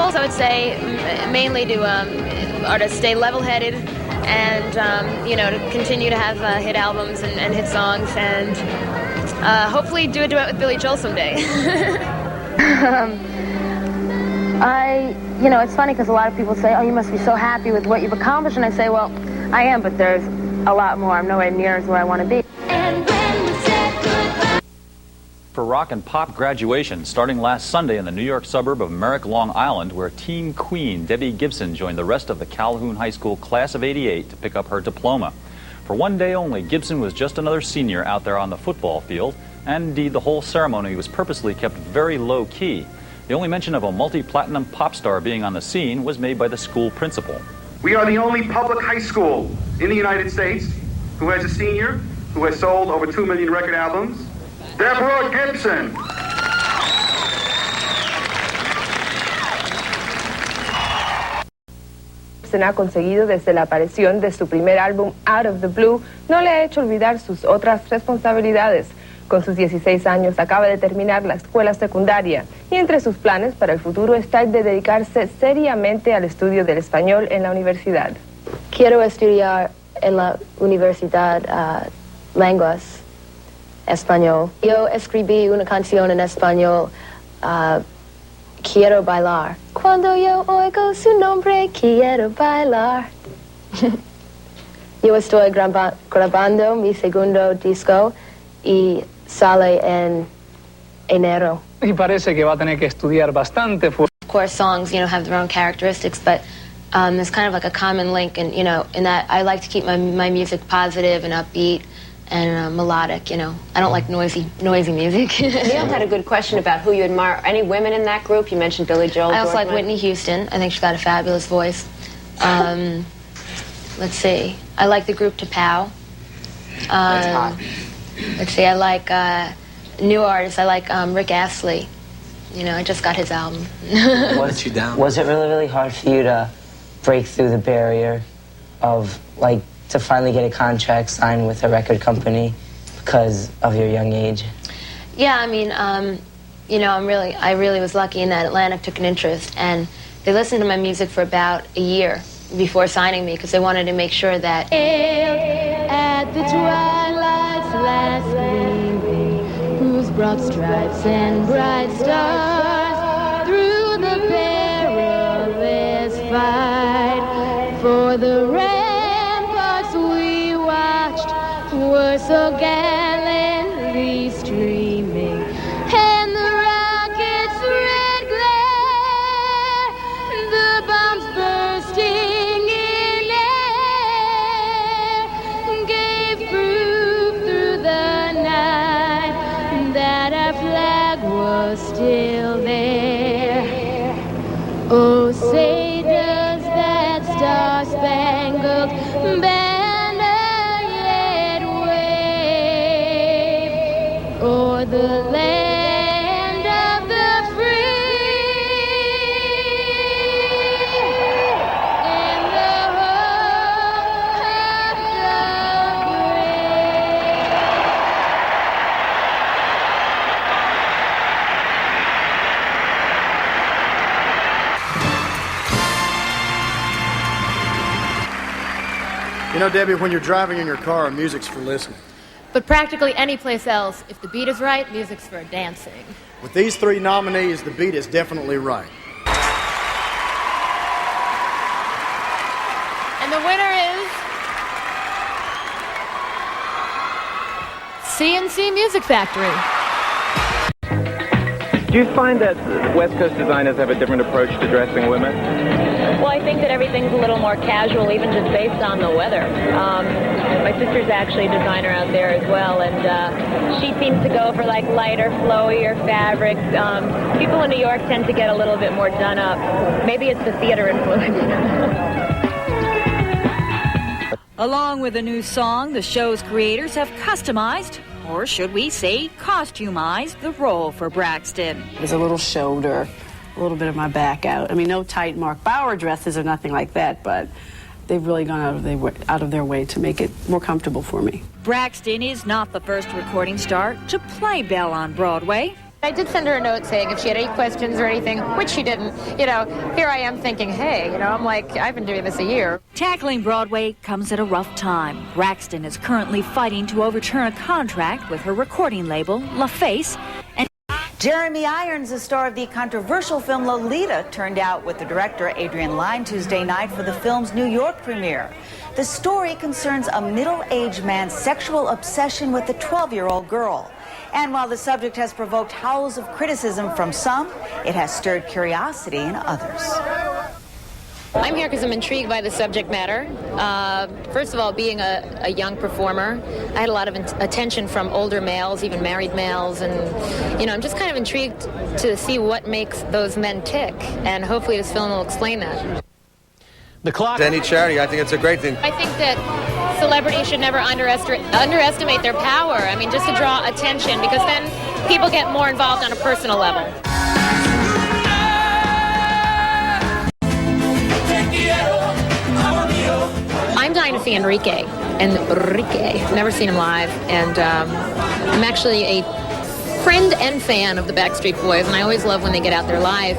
goals, I would say, mainly are to stay level-headed and, to continue to have hit albums and hit songs and hopefully do a duet with Billy Joel someday. It's funny because a lot of people say, oh, you must be so happy with what you've accomplished. And I say, well, I am, but there's a lot more. I'm nowhere near as where I want to be. For rock and pop graduation starting last Sunday in the New York suburb of Merrick, Long Island, where teen queen Debbie Gibson joined the rest of the Calhoun High School class of '88 to pick up her diploma. For one day only, Gibson was just another senior out there on the football field, and indeed the whole ceremony was purposely kept very low-key. The only mention of a multi-platinum pop star being on the scene was made by the school principal. We are the only public high school in the United States who has a senior who has sold over 2 million record albums. Deborah Gibson. Gibson ha conseguido desde la aparición de su primer álbum Out of the Blue, no le ha hecho olvidar sus otras responsabilidades. Con sus 16 años acaba de terminar la escuela secundaria y entre sus planes para el futuro está el de dedicarse seriamente al estudio del español en la universidad. Quiero estudiar en la universidad lenguas español. Yo escribí una canción en español, Quiero bailar. Cuando yo oigo su nombre, quiero bailar. Yo estoy grabando mi segundo disco y sale en enero. Y parece que va a tener que estudiar bastante. Of course, songs, have their own characteristics, but there's kind of like a common link, and in that I like to keep my music positive and upbeat and melodic. I don't like noisy music. Neil had a good question about who you admire. Any women in that group? You mentioned Billy Joel. I also like Whitney Houston. I think she's got a fabulous voice. Let's see. I like the group T'Pow. That's hot. Let's see. I like new artists. I like Rick Astley. I just got his album. Was it really, really hard for you to break through the barrier of, to finally get a contract signed with a record company because of your young age? Yeah, I mean, I really was lucky in that Atlantic took an interest, and they listened to my music for about a year before signing me because they wanted to make sure that at the twilight's last gleaming, whose broad stripes and bright stars through the perilous fight for the ramparts we watched were so gallantly streaming, and the rockets' red glare, the bombs bursting in air, gave proof through the night that our flag was still there. Oh, say does that star-spangled banner yet wave o'er the land of the free and the home of the brave. Debbie, when you're driving in your car, music's for listening. But practically any place else, if the beat is right, music's for dancing. With these three nominees, the beat is definitely right. And the winner is C&C Music Factory. Do you find that West Coast designers have a different approach to dressing women? Well, I think that everything's a little more casual, even just based on the weather. My sister's actually a designer out there as well, and she seems to go for lighter, flowier fabrics. People in New York tend to get a little bit more done up. Maybe it's the theater influence. Along with the new song, the show's creators have customized, or should we say costumized, the role for Braxton. There's a little shoulder, a little bit of my back out. I mean, no tight Mark Bauer dresses or nothing like that, but they've really gone out of their way to make it more comfortable for me. Braxton is not the first recording star to play Belle on Broadway. I did send her a note saying if she had any questions or anything, which she didn't. You know, here I am thinking, hey, I'm like, I've been doing this a year. Tackling Broadway comes at a rough time. Braxton is currently fighting to overturn a contract with her recording label, LaFace, and Jeremy Irons, the star of the controversial film Lolita, turned out with the director Adrian Lyne Tuesday night for the film's New York premiere. The story concerns a middle-aged man's sexual obsession with a 12-year-old girl. And while the subject has provoked howls of criticism from some, it has stirred curiosity in others. I'm here because I'm intrigued by the subject matter. First of all, being a young performer, I had a lot of attention from older males, even married males, and I'm just kind of intrigued to see what makes those men tick, and hopefully this film will explain that. The clock. Any charity, I think it's a great thing. I think that celebrities should never underestimate their power. I mean, just to draw attention, because then people get more involved on a personal level. I'm dying to see Enrique. Never seen him live, and I'm actually a friend and fan of the Backstreet Boys, and I always love when they get out there live.